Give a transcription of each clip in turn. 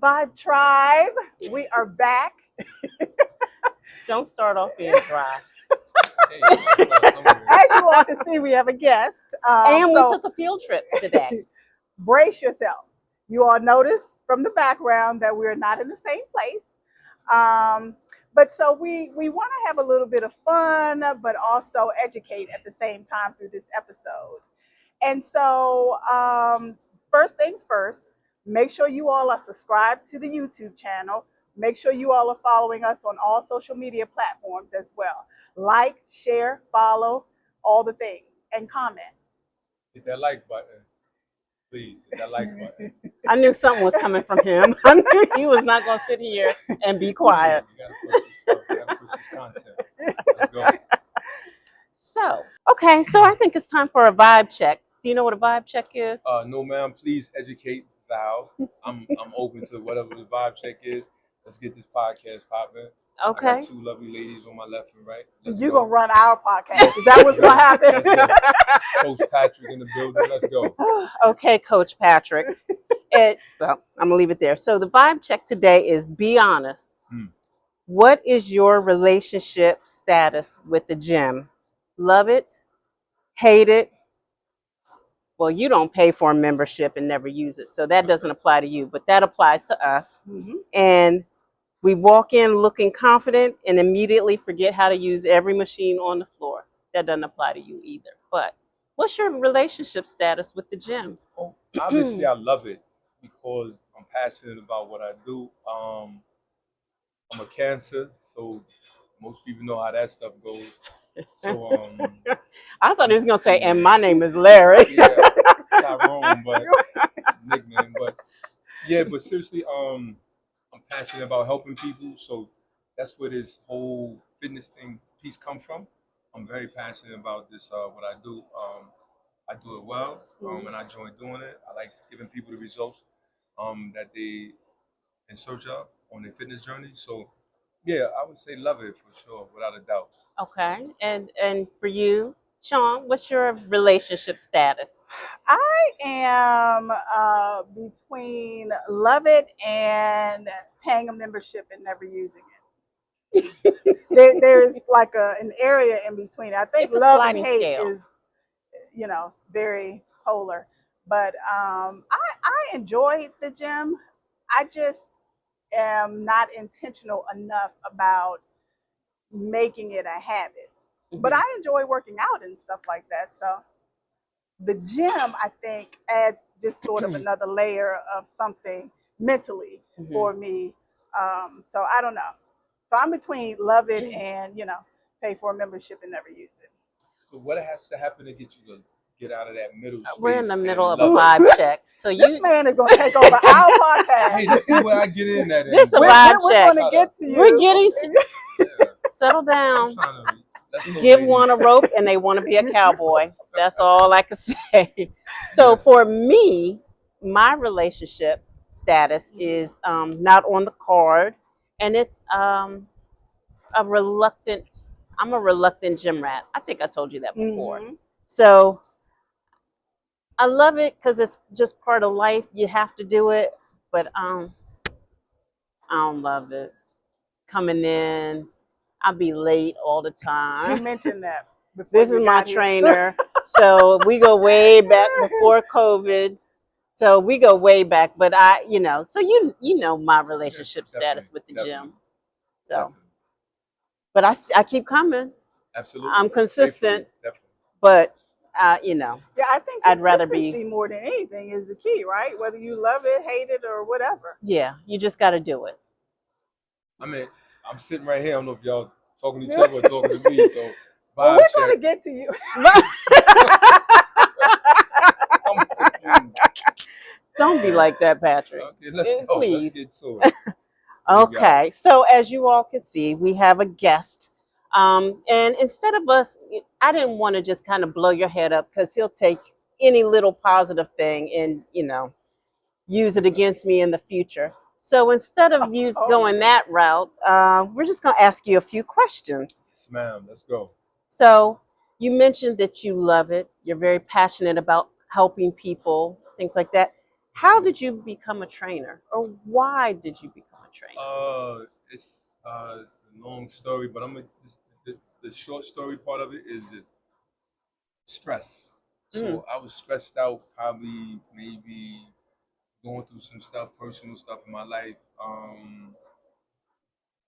Vibe Tribe, we are back. Don't start off being dry. Hey, you gotta start somewhere. As you all can see, we have a guest. And we So took a field trip today. brace yourself. You all notice from the background that we're not in the same place. But so we want to have a little bit of fun, but also educate at the same time through this episode. And so, first things first, make sure you all are subscribed to the YouTube channel. Make sure you all are following us on all social media platforms as well. Like, share, follow, all the things, and comment. Hit that like button. Please, hit that like button. I knew something was coming from him. I knew he was not going to sit here and be quiet. You gotta push this stuff. You gotta push this content. Let's go. So, okay, so I think it's time for a vibe check. Do you know what a vibe check is? No, ma'am. Please educate Val. I'm open to whatever the vibe check is. Let's get this podcast popping. I Okay. got two lovely ladies on my left and right. Let's You're go. going to run our podcast. Is that what's going to happen? Let's go. Coach Patrick in the building. Let's go. Okay, Coach Patrick. Well, I'm going to leave it there. So the vibe check today is be honest. What is your relationship status with the gym? Love it? Hate it? Well, you don't pay for a membership and never use it, so that doesn't apply to you, but that applies to us. Mhm. And we walk in looking confident and immediately forget how to use every machine on the floor. That doesn't apply to you either. But what's your relationship status with the gym? Oh, obviously, I love it because I'm passionate about what I do. I'm a Cancer, so most people know how that stuff goes. So, I thought he was going to say, and my name is Larry. yeah, Tyrone, but nickname. But yeah, but seriously, I'm passionate about helping people. So that's where this whole fitness thing piece come from. I'm very passionate about this. What I do. I do it well, and I enjoy doing it. I like giving people the results that they in search of on their fitness journey. So yeah, I would say love it for sure, without a doubt. Okay. And for you, Sean, what's your relationship status? I am between love it and paying a membership and never using it. There's like an area in between. I think It's a love and sliding hate scale. is, very polar. But I enjoy the gym. I just am not intentional enough about making it a habit. But I enjoy working out and stuff like that. So the gym, I think, adds just sort of another layer of something mentally for me. So I don't know. So I'm between love it and, pay for a membership and never use it. So what has to happen to get you to get out of that middle space? We're in the middle of a love it? vibe check. So This you man is going to take over our podcast. Hey, this is where I get in at. This is a we're vibe we're check. going to get to you. We're getting to Yeah, settle I'm down. trying to. Let's go, Give ladies. one a rope and they want to be a cowboy. That's all I can say. So Yes. for me, my relationship status is not on the card, and it's a reluctant. I'm a reluctant gym rat. I think I told you that before. Mhm. So I love it because it's just part of life. You have to do it, but I don't love it. Coming in, I'll be late all the You time. mentioned that before. This is you my got here. trainer. So we go way back before COVID. So we go way back, but so you know my relationship status with the Definitely. gym. So, Definitely. but I keep coming. Absolutely. I'm consistent, Definitely. but Yeah, I think I'd rather consistency more than anything is the key, right? Whether you love it, hate it, or whatever. yeah, you just got to do it. I mean, I'm sitting right here. I don't know if y'all talking to each other or talking to me. So Well, vibe we're going to check. get to you. Don't be like that, Patrick. Okay, let's go. Please. Let's get to it. Okay, so as you all can see, we have a guest. And instead of us, I didn't want to just kind of blow your head up because he'll take any little positive thing and, use it against me in the future. So instead of you going that route, we're just going to ask you a few questions. Yes, ma'am. Let's go. So you mentioned that you love it. You're very passionate about helping people, things like that. How did you become a trainer, or why did you become a trainer? It's a long story, but I'm gonna just the short story part of it is just stress. Mm. So I was stressed out, probably maybe going through some stuff, personal stuff in my life.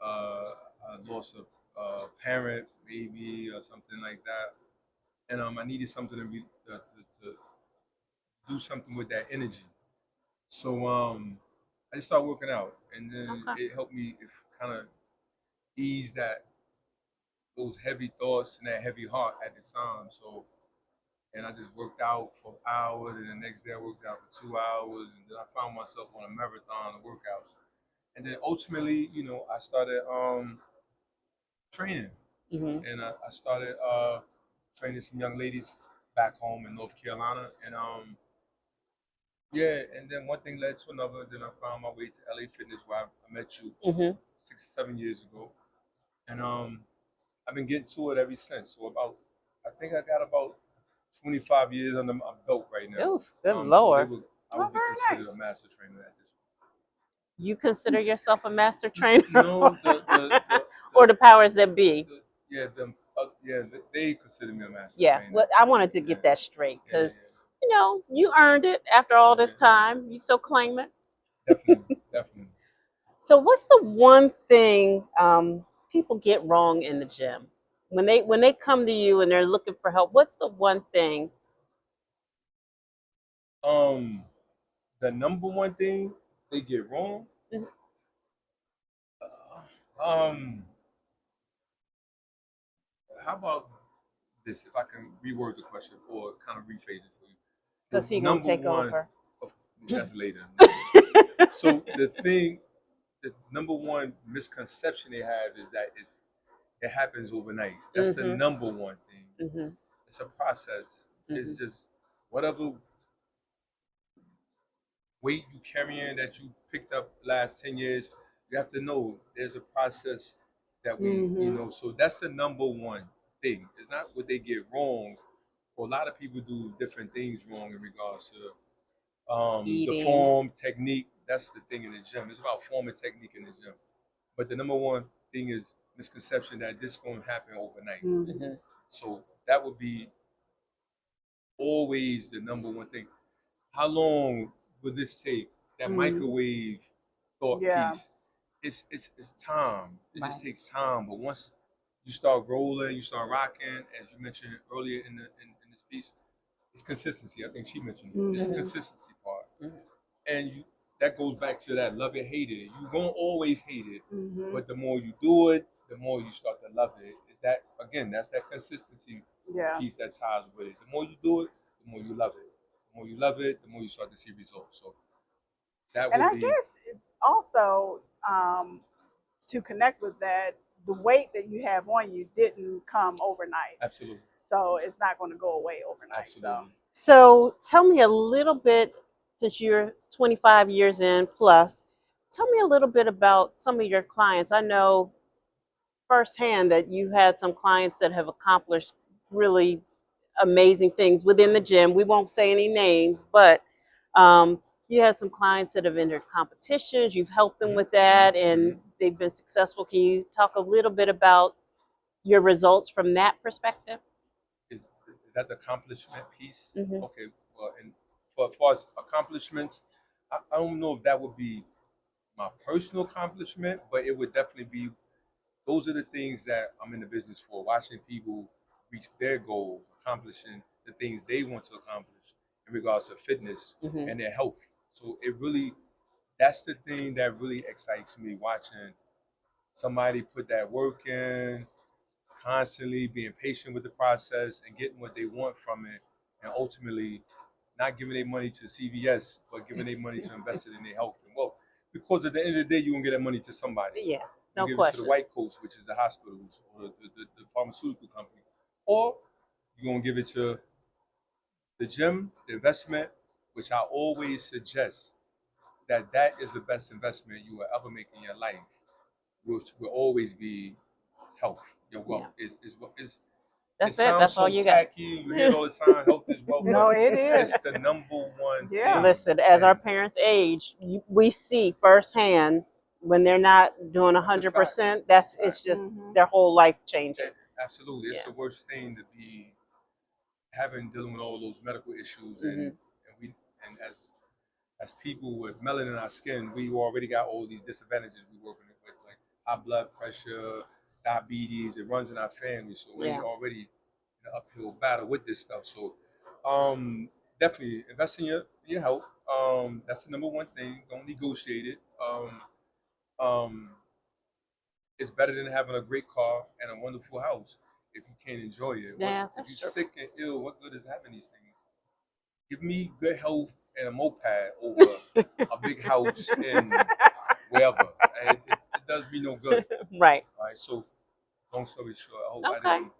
I lost a parent, maybe, or something like that, and I needed something to do something with that energy. So I just started working out, and then Okay. it helped me kind of ease those heavy thoughts and that heavy heart at the time. So, and I just worked out for hours, and the next day I worked out for 2 hours, and then I found myself on a marathon of workouts. And then ultimately, I started training, Hmm. and I started training some young ladies back home in North Carolina, and yeah, and then one thing led to another. Then I found my way to LA Fitness, where I met you Hmm. 6 or 7 years ago, and I've been getting to it ever since. So I think I got about 25 years under my belt right now. Oof, good So Lord. I Oh, would be very considered nice. a master trainer at this You consider yourself a master point. trainer? No, Or the powers that be? yeah, they consider me a master Yeah, trainer. well, I wanted to Yeah, get that straight yeah, because, you earned it after all this yeah. time. You so claim it. Definitely, definitely. So, what's the one thing people get wrong in the gym when they come to you and they're looking for help? What's the one thing? Um, the number one thing they get wrong. Mhm. Um, how about this? If I can reword the question or kind of rephrase it for you. Because The he gonna number take one, over. oh, that's later. So the number one misconception they have is that it happens overnight. That's the Mhm. number one thing. Mhm. It's a process. It's Mhm. just whatever weight you carrying that you picked up the last 10 years, you have to know there's a process that Mm-hmm. so that's the number one thing. It's not what they get wrong. Well, a lot of people do different things wrong in regards to the Eating. form, technique. That's the thing in the gym. It's about form and technique in the gym. But the number one thing is misconception that this is going to happen overnight. Mm-hmm. Mhm. So that would be always the number one thing. How long would this take? That Mm-hmm. microwave thought Yeah. piece. It's time. It just Right. takes time. But once you start rolling, you start rocking, as you mentioned earlier in this piece, it's consistency. I think she mentioned it. It's the Mm-hmm. Mhm. consistency part. Mhm. And that goes back to that love it, hate it. You're gonna always hate it, Mm-hmm. but the more you do it, the more you start to love it. Is that again? That's that consistency Yeah. piece that ties with it. The more you do it, the more you love it. The more you love it, the more you start to see results. So that And would I be guess also, to connect with that, the weight that you have on you didn't come overnight. absolutely, So it's not going to go away overnight. So, absolutely. So, tell me a little bit, since you're 25 years in plus, tell me a little bit about some of your clients. I know firsthand that you had some clients that have accomplished really amazing things within the gym. We won't say any names, but you had some clients that have entered competitions. You've helped them with that, and they've been successful. Can you talk a little bit about your results from that perspective? Is that the accomplishment piece? Hmm. Okay. Well, and for as far as accomplishments, I don't know if that would be my personal accomplishment, but it would definitely be those are the things that I'm in the business for, watching people reach their goals, accomplishing the things they want to accomplish in regards to fitness Hmm. and their health. So that's the thing that really excites me, watching somebody put that work in, constantly being patient with the process and getting what they want from it, and ultimately not giving their money to CVS, but giving their money to invest it in their health and wealth. Because at the end of the day, you're gonna get that money to somebody. Yeah, You no give it to the question. White Coast, which is the hospitals or the pharmaceutical company, or you're gonna give it to the gym, the investment, which I always suggest that is the best investment you will ever make in your life, which will always be health. Your Yeah. wealth is It That's it. sounds That's all so you got. tacky. You hear it all the time. Health is wealth, No, but it is. it's the number one Yeah. thing. Listen, as our And parents age, we see firsthand when they're not doing that's a fact. 100%. That's Fact. it's just Mhm. their whole life changes. Absolutely, it's Yeah. the worst thing to be having dealing with all those medical issues, Hmm. and we and as people with melanin in our skin, we already got all these disadvantages we working with, like high blood pressure, diabetes. It runs in our family, so we Yeah. already in an uphill battle with this stuff. So, definitely invest in your health. That's the number one thing. Don't negotiate it. Um, it's better than having a great car and a wonderful house if you can't enjoy it. Yeah, If that's you're true. sick and ill, what good is having these things? Give me good health and a moped over a big house in wherever. It does me no good. Right. All right. So, long story short, I hope I Okay. didn't.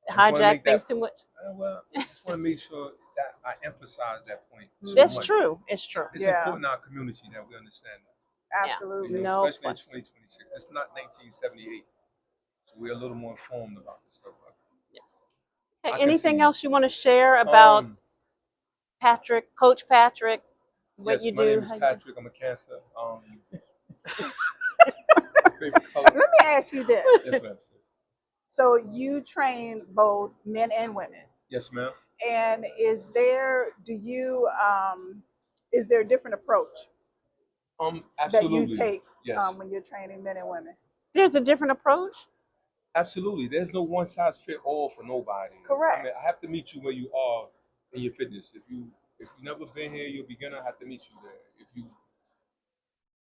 I just want to Hijack make things that. too much. Well, I just want to make sure that I emphasize that point so It's much. true. It's true. It's Yeah. important in our community that we understand that. Yeah. Absolutely. No Especially in question. 2026. It's not 1978, so we're a little more informed about this stuff. Yeah. I Okay, can anything see. else you want to share about Um, Patrick, Coach Patrick, what yes, you my do? name is How you do? Patrick. I'm a Cancer. My favorite color. Let me ask you this. Yes, ma'am. So you train both men and women, Yes, ma'am. and is there a different approach that you Absolutely. take Yes. when you're training men and women? There's a different approach. Absolutely. There's no one size fit all for nobody. I Correct. mean, I have to meet you where you are in your fitness. If you never been here, you're a beginner. I have to meet you there.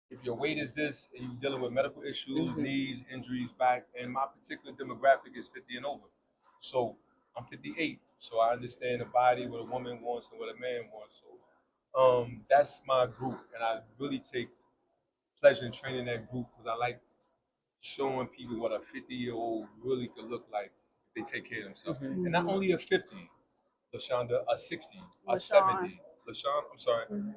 If your weight is this and you're dealing with medical issues, Hmm. knees, injuries, back, and my particular demographic is 50 and over. So I'm 58. So I understand the body, what a woman wants and what a man wants. So that's my group, and I really take pleasure in training that group because I like showing people what a 50-year-old really could look like if they take care of themselves. Hmm. And not Hmm. only a 50, LaShonda, a 60, a LaShawn. 70. LaShawn, I'm sorry, Hmm.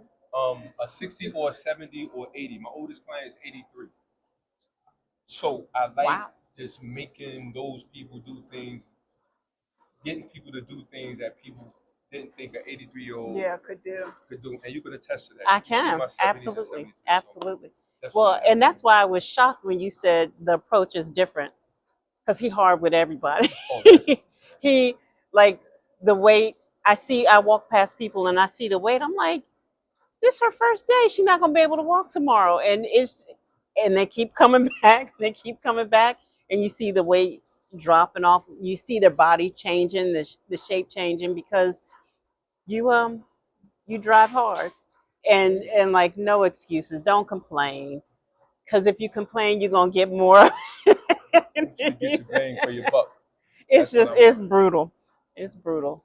a 60 or a 70 or 80. My oldest client is 83. So I like Wow. just making those people do things, getting people to do things that people didn't think an 83-year-old Yeah, could do. could do. And you can attest to that. I You see can. my 70s and Absolutely. 73. So Absolutely. that's Well, really and it. that's why I was shocked when you said the approach is different because he hard with everybody. Oh, definitely. He like the weight. I walk past people and I see the weight. I'm like, this her first day. She's not gonna be able to walk tomorrow. And they keep coming back. They keep coming back, and you see the weight dropping off. You see their body changing, the shape changing because you you drive hard, and like no excuses. Don't complain because if you complain, you're gonna get more. I want you to get your bang for your buck. It's That's what just I it's want. brutal. It's brutal.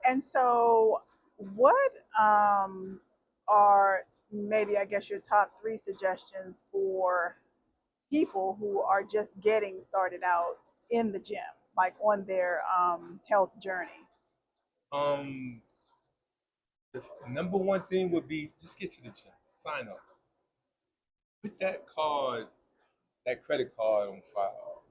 And so, what are maybe, I guess, your top three suggestions for people who are just getting started out in the gym, like on their health journey? Um, the number one thing would be just get to the gym, sign up, put that card, that credit card on file.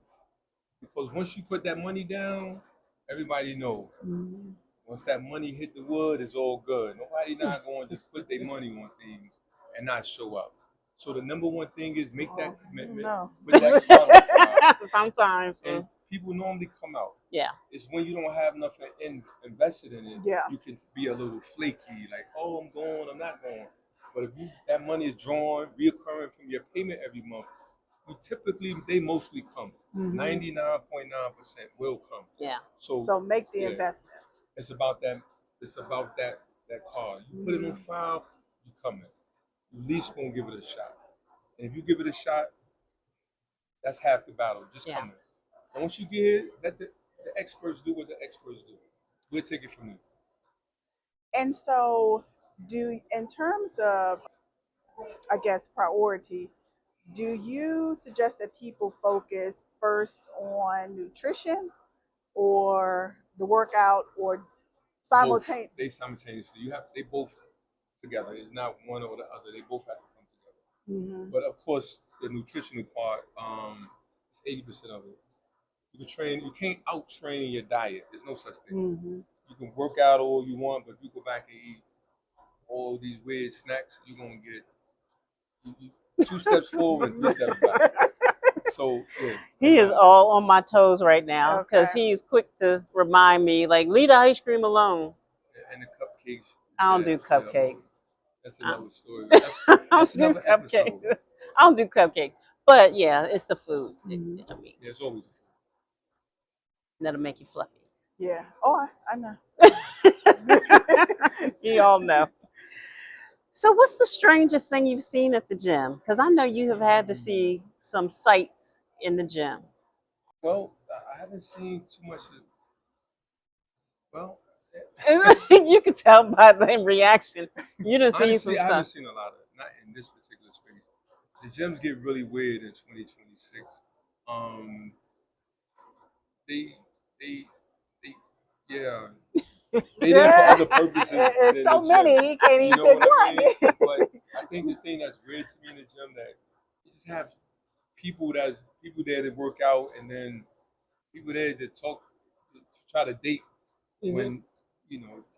Because once you put that money down, everybody know. Mhm. Once that money hit the wood, it's all good. Nobody not going to just put their money on things and not show up. So the number one thing is make that Oh, commitment, no. put that card on file, Sometimes. and people normally come out. Yeah. It's when you don't have nothing invested in it, Yeah. you can be a little flaky, like, oh, I'm going, I'm not going. But if that money is drawn, reoccurring from your payment every month, they mostly come. Hmm. 99.9% will come. Yeah. So So make the yeah, investment. it's about that. It's about that card. You put it on Hmm. file, you coming. You at least gonna give it a shot. And if you give it a shot, that's half the battle. Just Yeah. coming. And once you get here, let the experts do what the experts do. We'll take it from there. And so, in terms of, I guess, priority, do you suggest that people focus first on nutrition or the workout or Both. simultaneously? They simultaneously. They both together. It's not one or the other. They both have to come together. Hmm. But of course, the nutritional part is 80% of it. You can train. You can't out train your diet. There's no such thing. Mm-hmm. You can work out all you want, but if you go back and eat all these weird snacks, you're gonna get two steps forward and three steps back. So yeah, He is all on my toes right now because Okay. he's quick to remind me, like, leave the ice cream alone. and the cupcakes. I don't Yeah, do yeah. Well, cupcakes. that's I another story. I That's don't do another episode. cupcakes. I don't do cupcakes. But yeah, it's the food. Mm-hmm. I mean, Yeah, it's always. that'll make you fluffy. Yeah. Oh, I know. You all know. So, what's the strangest thing you've seen at the gym? Because I know you have had to see some sights in the gym. Well, I haven't seen too much. Well, You can tell by the reaction. You done seen some honestly, I haven't stuff. seen a lot of. Not in this particular space. The gyms get really weird in 2026. Um, they, they, they, yeah, they there for other purposes It's than the so gym. many, he can't You even know pick what I mean? one. But I think the thing that's weird to me in the gym that you just have people there to work out, and then people there to talk, to try to date Hmm. when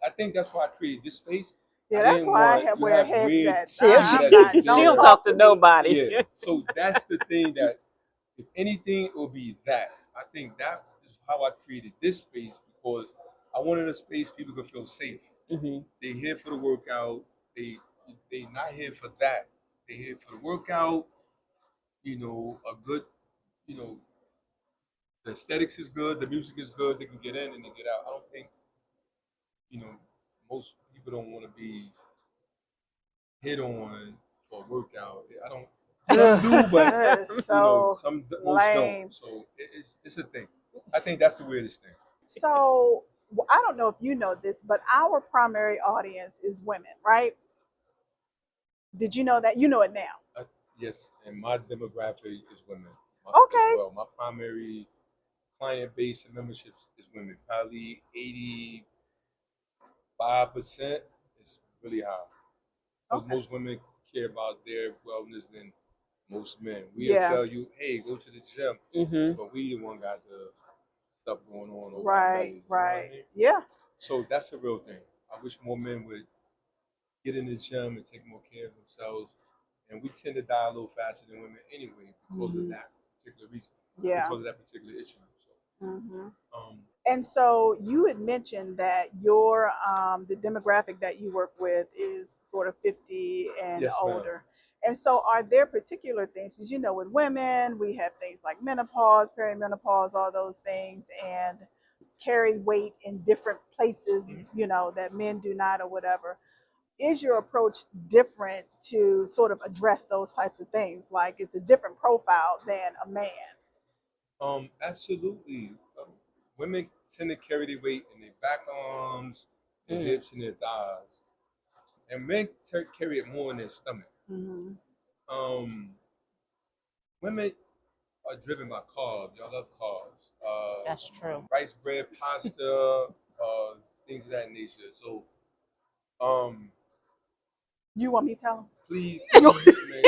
I think that's why I created this space. I Yeah, that's didn't why I want have you wear have weird headsets. She, people I'm that's not. she, just she Don't don't there. talk talk to to me. nobody. Yeah. So that's the thing that if anything it will be that. I think that is how I created this space because I wanted a space people could feel safe. Hmm. They here for the workout. They they not here for that. They here for the workout. A good you know the aesthetics is good, the music is good. They can get in and they get out. I don't think you know most people don't want to be hit on for a workout. I don't. Some do, but That is so most don't. lame. So it's a thing. I think that's the weirdest thing. So I don't know if you know this, but our primary audience is women, right? Did you know that? You know it now. I, yes, and my demographic is women as Okay. well. My primary client base and memberships is women. Probably 85% is really high because Okay. most women care about their wellness than most men. We'll Yeah. tell you, hey, go to the gym, Hmm. but we the one got the stuff going on over our Right. bellies. You know what I Right. mean? Yeah. So that's the real thing. I wish more men would get in the gym and take more care of themselves. And we tend to die a little faster than women anyway because of Hmm. that particular reason, Yeah. because of that particular issue. Hmm. So, And so you had mentioned that your the demographic that you work with is sort of 50 and yes, ma'am. older. And so are there particular things, as you know, with women, we have things like menopause, perimenopause, all those things, and carry weight in different places, Mhm. that men do not or whatever. Is your approach different to sort of address those types of things? Like it's a different profile than a man. Absolutely. Women tend to carry their weight in their back arms, their Mm. hips, and their thighs, and men carry it more in their stomach. Hmm. Um, Women are driven by carbs. Y'all love carbs. That's true. Rice, bread, pasta, things of that nature. So, um, You want me to tell him? please, You, man.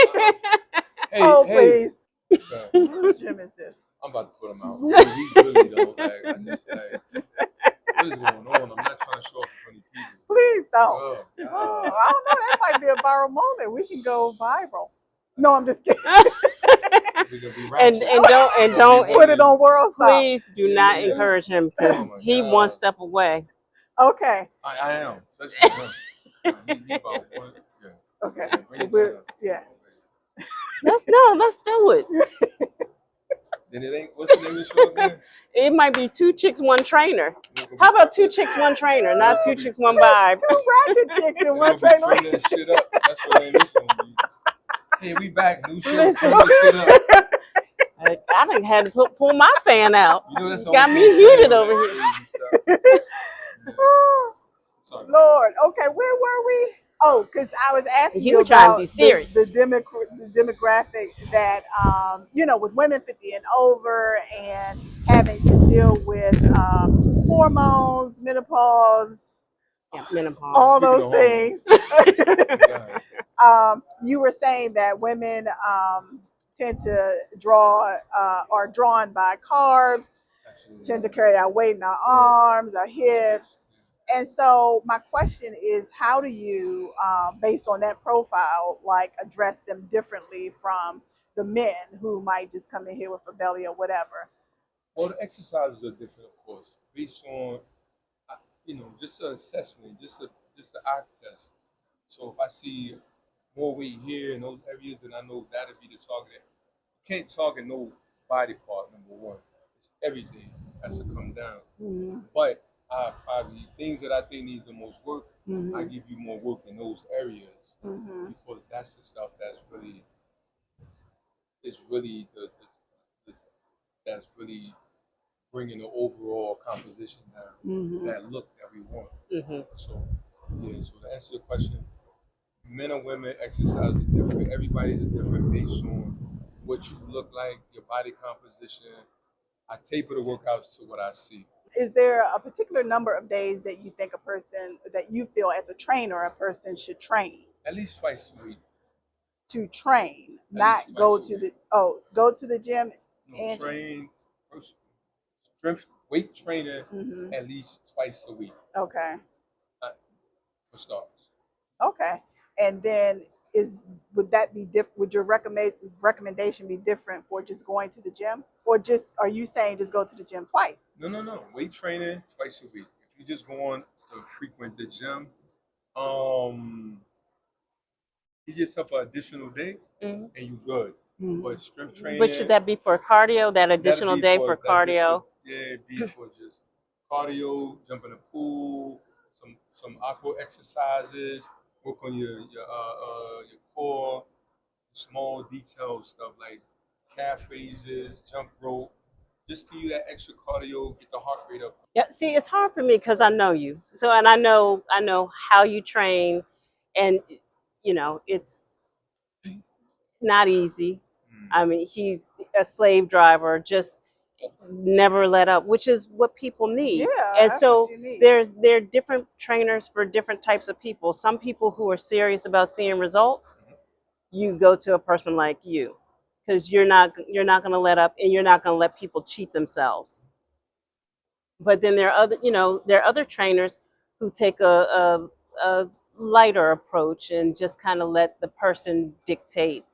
Hey, oh, hey, please. man, Whose gym is this? I'm about to put him out. He really don't. Like, I just like, what is going on? I'm not trying to show off in front of people. Please don't. Oh, Oh, God. I don't know. That might be a viral moment. We can go viral. No, I'm just kidding. We're gonna be and ratchet. and don't and We're gonna don't be Put it one on World Stop. please do yeah, not yeah, yeah. encourage him Oh because my he one God. step away. Okay. I am, especially him. He about one. Yeah. Okay. Yeah, bring So it down. yes. Let's do it. Then it ain't. What's the name of the show again? It might be two chicks, one trainer. We're gonna How be, about two chicks, one trainer, not two chicks, one vibe? Two ratchet chicks in we're one gonna be trailer. turning this shit up. That's what the name is gonna be. Hey, we back. New show. Listen, Turn this shit up. I done had to pull my fan out. You know that's the Got only me thing saying heated on over that here. crazy stuff. Yeah. Sorry. Lord. Okay, where were we? Oh, because I was asking You you were trying to be about the serious. the demographic that with women 50 and over and having to deal with hormones, menopause, Yeah, menopause. all Speaking those of things. hormones, go ahead. You were saying that women tend to draw are drawn by carbs. tend to carry our weight in our arms, our hips. And so my question is, how do you, based on that profile, like address them differently from the men who might just come in here with a belly or whatever? Well, the exercises are different, of course, based on just an assessment, just an eye test. So if I see more weight here in those areas, then I know that'll be the target. You can't target no body part. Number one, it's everything has to come down. Mm-hmm. But probably things that I think need the most work, Mm-hmm. I give you more work in those areas Mm-hmm. because that's the stuff that's really is really the that's really bringing the overall composition down, Mm-hmm. that look that we want. Mm-hmm. So, yeah, so to answer your question, men and women exercise are different. Everybody's different based on what you look like, your body composition. I taper the workouts to what I see. Is there a particular number of days that you think a person, that you feel as a trainer, a person should train? At least twice a week. To train, At least not go twice a to week. go to the gym No, and. train, strength, weight training Mm-hmm. at least twice a week Okay. for starters. Okay. And then is would that be different? Would your recommendation be different for just going to the gym, or just are you saying just go to the gym twice? No, no, no. Weight training twice a week. If you just go on to frequent the gym, um, you just have an additional day Mm-hmm. and you good. Mm-hmm. But strength But should training, that be for cardio? That that'll additional be day for for the additional, cardio? yeah, be for just cardio, jump in the pool, some aqua exercises, work on your core, small detailed stuff like calf raises, jump rope, just give you that extra cardio, get the heart rate up. Yeah. See, it's hard for me because I know you. So, and I know how you train, and it's not easy. I mean, he's a slave driver, just never let up, which is what people need. Yeah, And that's what so you need. there are different trainers for different types of people. Some people who are serious about seeing results, you go to a person like you, because you're not going to let up, and you're not going to let people cheat themselves. But then there are other trainers who take a lighter approach and just kind of let the person dictate.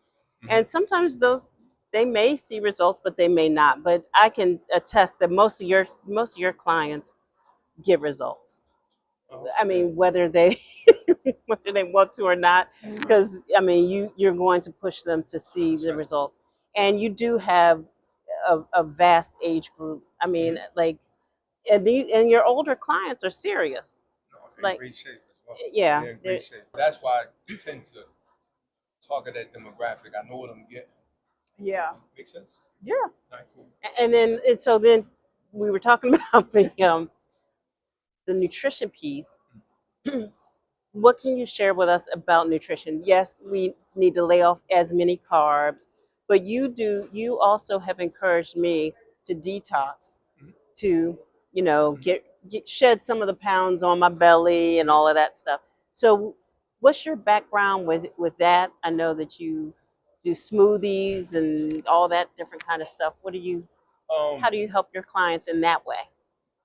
And sometimes those, they may see results, but they may not. But I can attest that most of your clients get results. I mean, whether they whether they want to or not, because I mean, you're going to push them to see the results. And you do have a vast age group. I mean, like, and your older clients are serious. No, they're in Like, great shape as well. yeah, They're in great shape. That's why I tend to target that demographic. I know what I'm getting. Yeah. Makes sense? Yeah. All right, cool. and so then we were talking about the nutrition piece. What can you share with us about nutrition? Yes, we need to lay off as many carbs, but you also have encouraged me to detox, Mhm. to get shed some of the pounds on my belly and all of that stuff. So what's your background with that? I know that you do smoothies and all that different kind of stuff. Um, How do you help your clients in that way?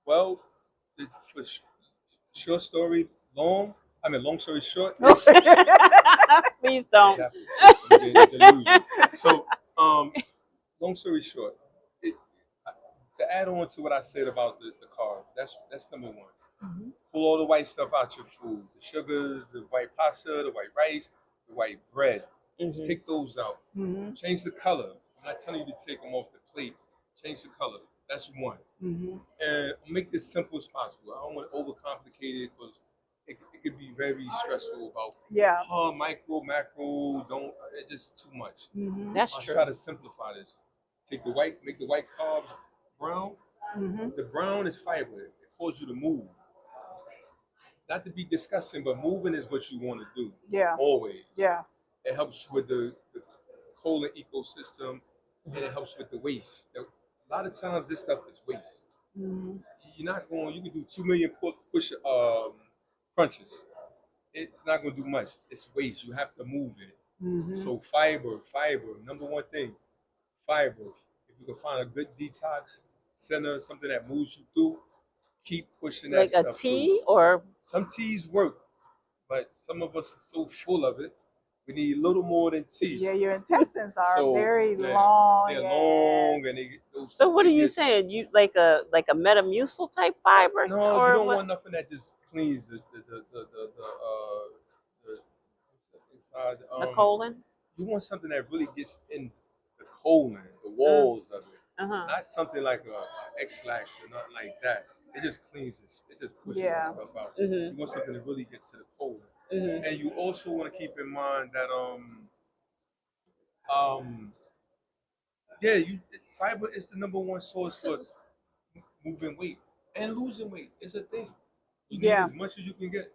well, for short story, long story short Oh. is Please is don't. after 6. You get a delusion. So, long story short, it, to add on to what I said about the carbs, that's number one. Mhm. Pull all the white stuff out your food, the sugars, the white pasta, the white rice, the white bread. Just Hmm. take those out. Mhm. Change the color. I'm not telling you to take them off the plate. Change the color. That's one. Mhm. And make this simple as possible. I don't want to overcomplicate it because it could be very stressful about Yeah. micro, macro. Don't. It's just too much. Mhm. That's I'll true. try to simplify this. Make the white carbs brown. Mhm. The brown is fiber. It causes you to move. Not to be disgusting, but moving is what you want to do. Yeah. Always. Yeah. It helps with the colon ecosystem, and it helps with the waste. A lot of times, this stuff is waste. Mhm. You're not going. You can do 2 million push crunches. It's not going to do much. It's waste. You have to move it. Mhm. So fiber, number one thing, fiber. If you can find a good detox, center, something that moves you through. Keep pushing that Like a stuff through. tea or Some teas work, but some of us are so full of it. We need a little more than tea. Yeah, your intestines are So very yeah, long. they're And long and they those. so what are They you get, saying? You like a Metamucil type fiber no, you or don't what? want nothing that just cleans the inside. The colon? You want something that really gets in the colon, the Mm, walls of it, uh-huh. not something like a X-Lax or nothing like that. It just cleans it. It just pushes the yeah. stuff out. Mhm. You want something to really get to the colon, Mhm. and you also want to keep in mind that um yeah, fiber is the number one source So, for moving weight and losing weight. It's a thing. You need Yeah. as much as you can get.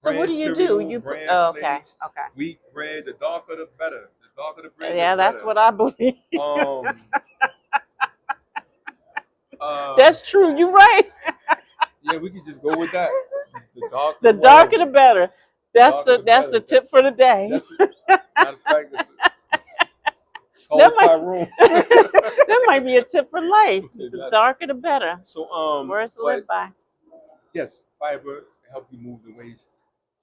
so what Bran do you do? cereal, You put bran oh, okay. flakes, Okay. wheat bread. The darker the better. The darker the bread, the Yeah, that's better. what I believe. Um, That's true. You're right. yeah, we could just go with that. The darker The the darker the whatever. better. The darker the That's the better. tip for the day. That's matter of fact. That Call might Tyrone. that might be a tip for life. Okay, The darker the better. so Words to but live by. yes, fiber can help you move the waist.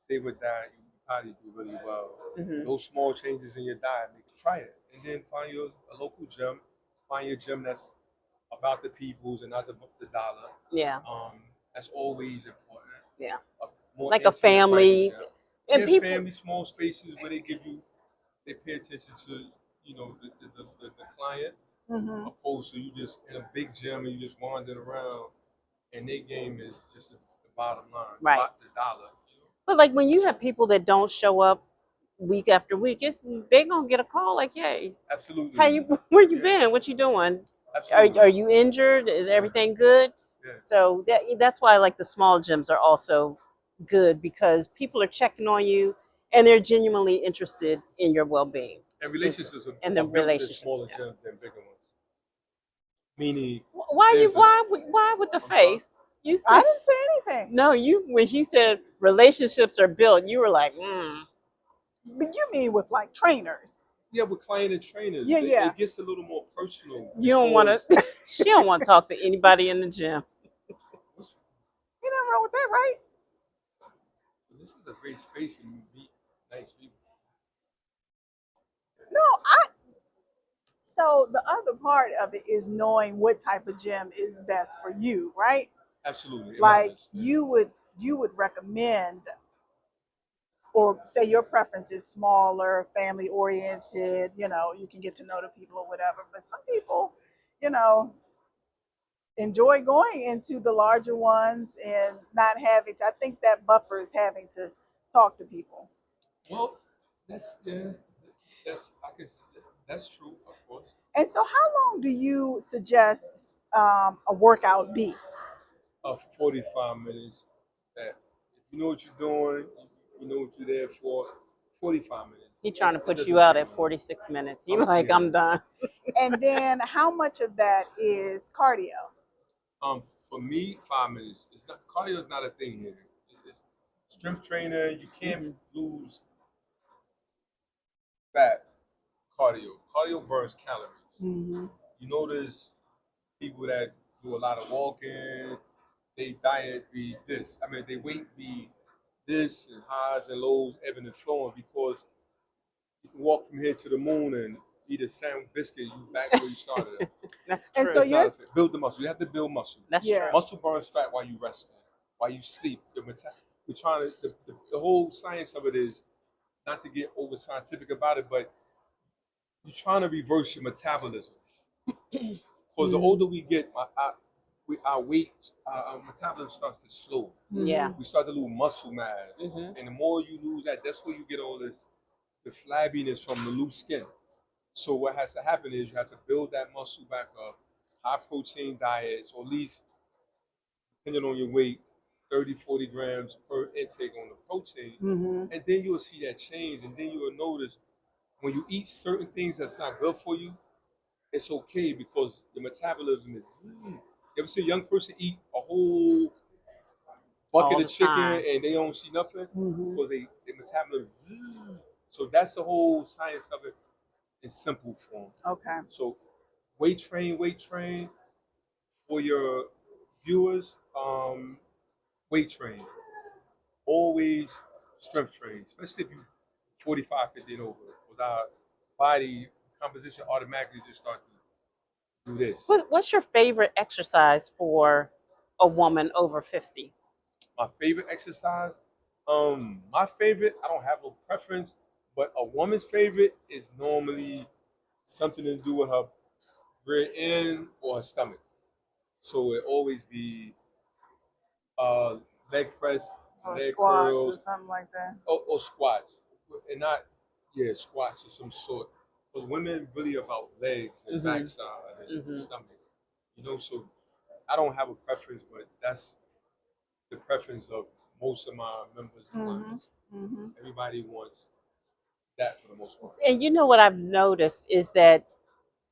Stay with that. You probably do really well. Hmm. Those small changes in your diet, try it, and then find a local gym. Find your gym that's about the peoples and not the dollar. Yeah, That's always important. yeah. A more Like a intimate private family gym. and Yeah, people. family, small spaces where they pay attention to, the client, Hmm. opposed to you just in a big gym and you just wandering around and their game is just the bottom line, Right. the dollar. But like when you have people that don't show up week after week, it's they gonna get a call like, "Hey, how Absolutely. you? Where you Yeah, been? What you doing? absolutely. Are you injured? Is Yeah, everything good?" yeah. So that's why like the small gyms are also good because people are checking on you and they're genuinely interested in your well-being. And It's relationships and are the built in relationships. smaller Yeah. gyms than bigger ones. Meaning, Why you there's a. why with the I'm sorry. face? You I said didn't say anything. no. You when he said relationships are built, you were like, But you mean with like trainers? Yeah, with client and trainers, Yeah, yeah. it gets a little more personal you don't want because to. She don't want to talk to anybody in the gym. what's- Ain't nothing wrong with that, right? this is a great space and you meet nice people. No, I. So the other part of it is knowing what type of gym is best for you, right? Absolutely, it Like matters. Yeah. you would recommend, or say your preference is smaller, family oriented. You can get to know the people or whatever. But some people, you know, enjoy going into the larger ones and not having to. I think that buffer is having to talk to people. Well, yeah, that's true, of course. And so, how long do you suggest a workout be? 45 minutes. That if you know what you're doing, you know what you're there for. 45 minutes. He trying to It put doesn't you out take at long. 46 minutes. He like, Yeah. I'm done. And then, how much of that is cardio? For me, 5 minutes. It's not cardio is not a thing here. It's strength trainer. You can't Hmm. lose fat. Cardio. Cardio burns calories. Hmm. You notice people that do a lot of walking, they diet be this. I mean, they weight be this and highs and lows, ebbing and flowing because you can walk from here to the moon and eat a sandwich biscuit, you back where you started at. That's And true. so It's not you're, a build the muscle. You have to build muscle. That's yeah. true. Muscle burns fat while you resting, while you sleep. We're trying to the whole science of it is not to get over scientific about it, but you're trying to reverse your metabolism. Because the Hmm. older we get, our weight, our metabolism starts to slow. Yeah. We start to lose muscle mass, Hmm. and the more you lose that, that's where you get all this the flabbiness from the loose skin. So what has to happen is you have to build that muscle back up, high protein diets, or at least depending on your weight, 30, 40 grams per intake on the protein, Hmm. and then you'll see that change, and then you'll notice when you eat certain things that's not good for you, it's okay because the metabolism is. You ever see a young person eat a whole bucket All of the chicken time. and they don't see nothing Hmm. because their metabolism. So that's the whole science of it in simple form. Okay. So weight train, for your viewers, weight train. Always strength train, especially if you 45, 50 and over. Because our body composition automatically just starts to do this. What's your favorite exercise for a woman over 50? My favorite exercise, my favorite, I don't have no preference, but a woman's favorite is normally something to do with her rear end or her stomach. So it always be uh, leg press, Or leg squats or curls, something like that. or squats, and not squats of some sort. Because women really about legs and Mm-hmm. backside and Mm-hmm. stomach, So I don't have a preference, but that's the preference of most of my members and Mm-hmm. clients. Mm-hmm. Everybody wants that for the most part. And you know what I've noticed is that,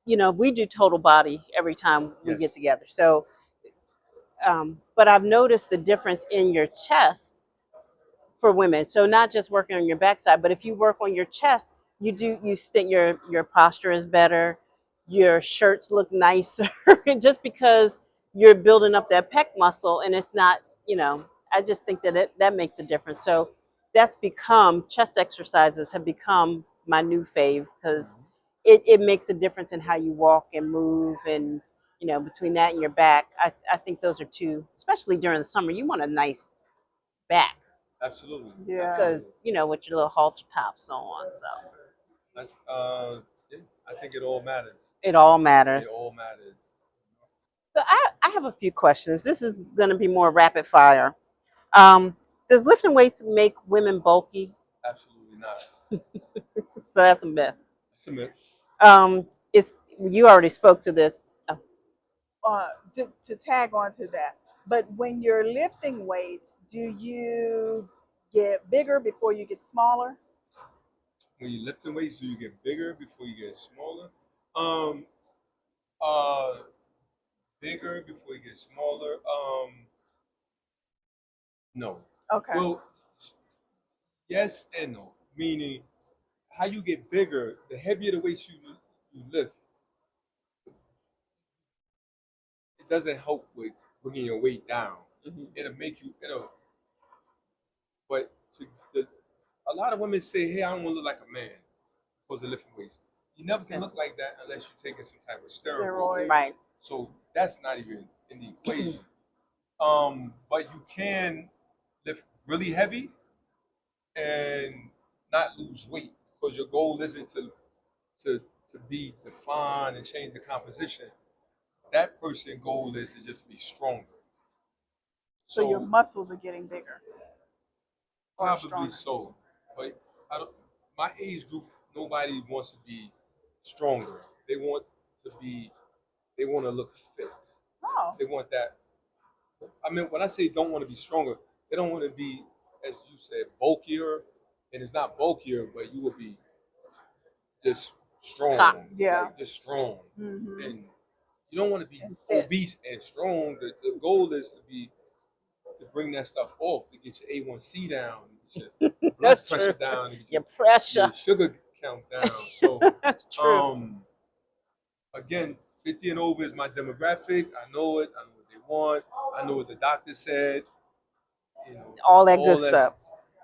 we do total body every time we get Yes. together. So, but I've noticed the difference in your chest for women. So not just working on your backside, but if you work on your chest, you think your posture is better, your shirts look nicer, just because you're building up that pec muscle, and it's not, I just think that that makes a difference. So that's become chest exercises have become my new fave because it makes a difference in how you walk and move and between that and your back. I think those are two, especially during the summer. You want a nice back Absolutely. Yeah. because Absolutely. with your little halter tops on, so Yeah, I think it all matters. it all It matters. all matters. So I have a few questions. This is going to be more rapid fire. Um, does lifting weights make women bulky? Absolutely not. So that's a myth. Submit. Is you already spoke to this? Oh, To tag on to that. But when you're lifting weights, do you get bigger before you get smaller? When you lifting weights, so you get bigger before you get smaller. Um, uh, bigger before you get smaller. No. Okay. Well, yes and no. Meaning, how you get bigger, the heavier the weights you lift, it doesn't help with bringing your weight down. mhm. It'll make you. But the, a lot of women say, "Hey, I don't want to look like a man because of lifting weights." You never can Okay. look like that unless you're taking some type of steroid. Steroids. Right. So that's not even in the equation. But you can lift really heavy and not lose weight because your goal isn't to be defined and change the composition. That person goal is to just be stronger. So your So muscles are getting bigger or probably stronger. so, but I don't. My age group, nobody wants to be stronger. They want to be. They want to look fit. Oh, They want that. I mean, when I say don't want to be stronger, they don't want to be, as you said, bulkier. And it's not bulkier, but you will be just Cop. strong, yeah. like just strong. Mm-hmm. And you don't want to be And fit. obese and strong. The goal is to bring that stuff off, to get your A1C down, to get your blood That's pressure true. down, to get Your pressure. your sugar count down. So, That's true. um, again, 50 and over is my demographic. I know it. I know what they want. I know what the doctor said. All that good All that stuff.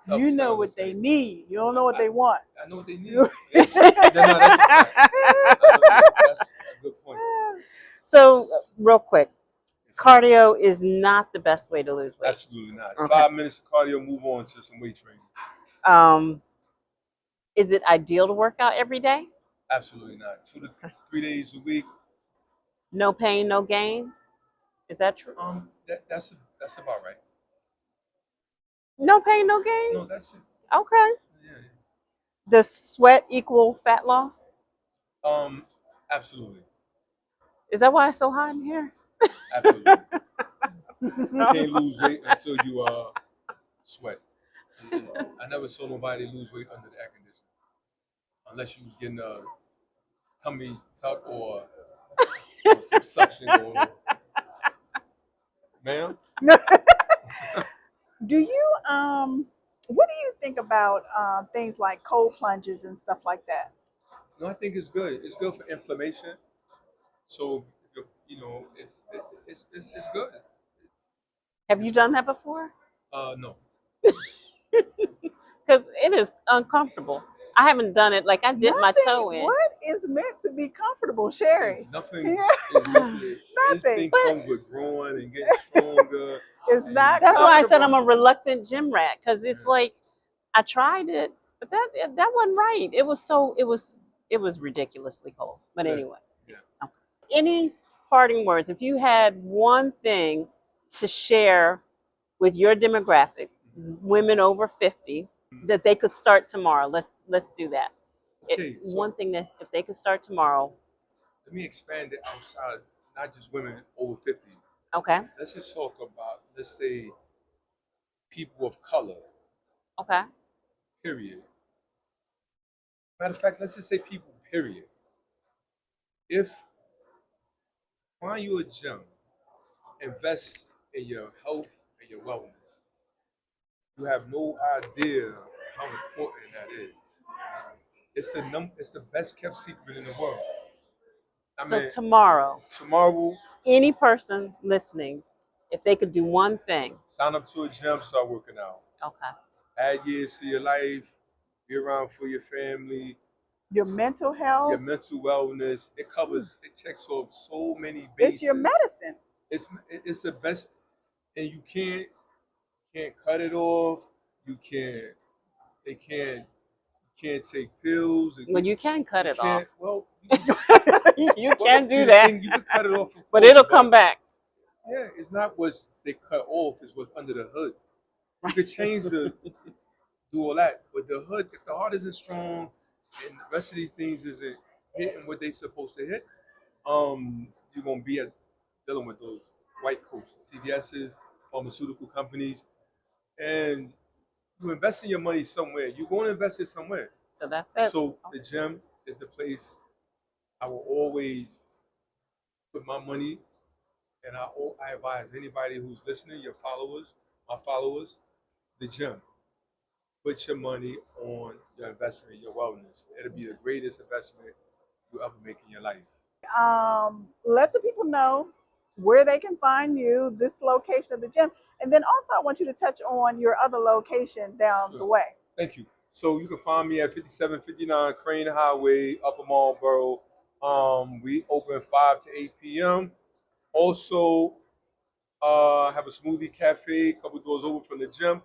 stuff You know sounds the what they same. need. You don't know what they want. I know what they need. Yeah. No, that's a fact. That's a good point. So, real quick, Yes, ma'am. cardio is not the best way to lose weight. Absolutely not. Okay. 5 minutes of cardio, move on to some weight training. Um, is it ideal to work out every day? Absolutely not. 2 to 3 days a week. No pain, no gain. Is that true? That's about right. No pain, no gain. No, that's it. Okay. Yeah. Does sweat equal fat loss? Absolutely. Is that why it's so hot in here? Absolutely. You can't lose weight until you sweat. I never saw nobody lose weight under the air conditioner unless you was getting a tummy tuck or some suction going on. Ma'am? Do you what do you think about things like cold plunges and stuff like that? No, I think it's good. It's good for inflammation. So you know, it's good. Have you done that before? No. Because it is uncomfortable. I haven't done it. Like I dip my Nothing. toe in. What is meant to be comfortable, It's Sherry? nothing. Yeah. It's nothing. Nothing. Anything comes with growing and getting stronger. It's not That's why I said I'm comfortable. a reluctant gym rat. Because it's Yeah. like I tried it, but that wasn't right. It was ridiculously cold. But Yeah. anyway, Yeah. any parting words? If you had one thing to share with your demographic, women over 50, that they could start tomorrow. Let's do that. Okay. One So thing that if they could start tomorrow. let me expand it outside, not just women over 50. Okay. Let's just talk about, let's say, people of color. Okay. Period. Matter of fact, let's just say people. Period. If find you a gym, invest in your health and your wellness. You have no idea how important that is. It's the best kept secret in the world. I So mean, tomorrow, tomorrow, any person listening, if they could do one thing. sign up to a gym, start working out. Okay. Add years to your life. Be around for your family. Your mental Your health. mental wellness. It covers. It checks off so many It's your bases. medicine. It's the best, and you can't cut it off. You can't. They can't take pills. Well, you can cut You it off. can't. Well, You well, can see, do the that, thing, you can cut it off, of but course, it'll come back. yeah, it's not what's they cut off. It's what's under the hood. You could change the do all that, but the hood, if the heart isn't strong, and the rest of these things isn't hitting what they supposed to hit, you're gonna be dealing with those white coats, CVS's, pharmaceutical companies, and you investing your money somewhere. You're going to invest it somewhere. So that's it. So the gym is the place I will always put my money, and I advise anybody who's listening, my followers, the gym. Put your money on your investment, your wellness. It'll be the greatest investment you ever make in your life. Let the people know where they can find you, this location of the gym. And then also, I want you to touch on your other location down Sure. the way. Thank you. So you can find me at 5759 Crane Highway, Upper Marlboro. We open 5 to 8 p.m. Also, have a smoothie cafe, a couple doors over from the gym.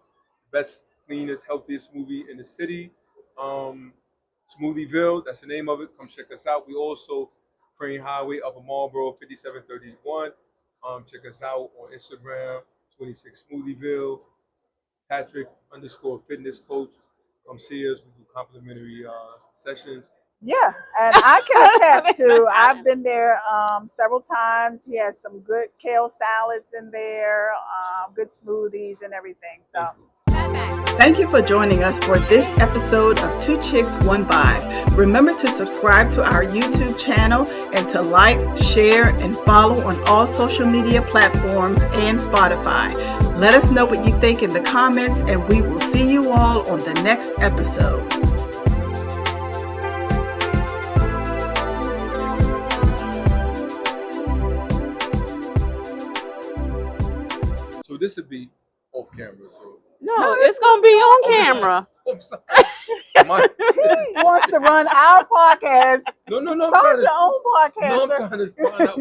Best, cleanest, healthiest smoothie in the city. Um, Smoothieville, that's the name of it. Come check us out. We also Crane Highway, Upper Marlboro, 5731. Check us out on Instagram, 26 Smoothieville. Patrick underscore fitness coach. Come see us. We do complimentary sessions. Yeah, and I can attest to. I've been there several times. He has some good kale salads in there, good smoothies and everything. So. Thank you for joining us for this episode of Two Chicks, One Vibe. Remember to subscribe to our YouTube channel and to like, share, and follow on all social media platforms and Spotify. Let us know what you think in the comments, and we will see you all on the next episode. So this would be off camera. So No, it's gonna be on camera. I'm sorry. He wants to run our podcast. No. Start your own podcast. No, I'm trying to find out